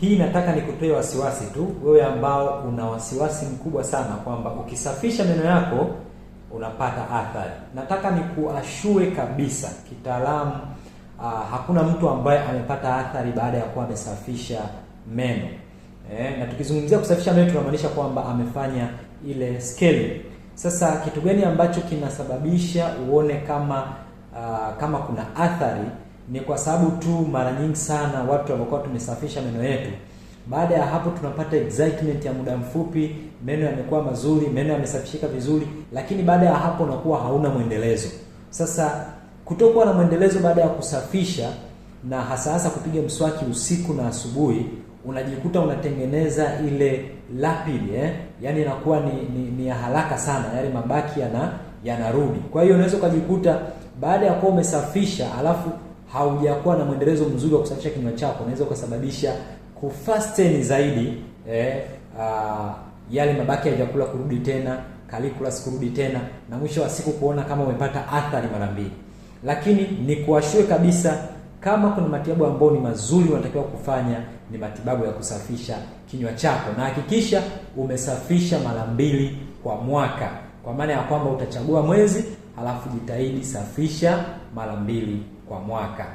Hii nataka nikutoe wasiwasi tu, wewe ambao una wasiwasi mkubwa sana kwamba ukisafisha meno yako unapata athari. Nataka nikuashue kabisa kitaalamu, hakuna mtu ambaye amepata athari baada ya kuwa amesafisha meno. Na tukizungumzia kusafisha meno tunamaanisha kwamba amefanya ile scaling. Sasa kitu gani ambacho kinasababisha uone kama kuna athari? Ni kwa sababu tu mara nyingi sana watu wanapokuwa tumesafisha meno yetu, baada ya hapo tunapata excitement ya muda mfupi, meno yamekuwa mazuri, meno yamesafishika vizuri, lakini baada ya hapo unakuwa hauna mwendelezo. Sasa kutokuwa na mwendelezo baada ya kusafisha, na hasa kupiga mswaki usiku na asubuhi, unajikuta unatengeneza ile lapid, yani inakuwa ni ya haraka sana, yale mabaki yanarudi. Kwa hiyo unaweza kujikuta baada ya kuwa umesafisha alafu haujakuwa na mwendelezo mzuri wa kusafisha kinywa chako, unaweza kusababisha kufasten zaidi yale mabaki ya vyakula kurudi tena, calculus kurudi tena, na mwisho wa siku kuona kama umepata athari mara mbili. Lakini ni kuashue kabisa, kama kuna matibabu ambayo ni mazuri unatakiwa kufanya, ni matibabu ya kusafisha kinywa chako, na hakikisha umesafisha mara 2 kwa mwaka. Kwa maana ya kwamba utachagua mwezi, halafu jitahidi safisha mara 2 kwa mwaka.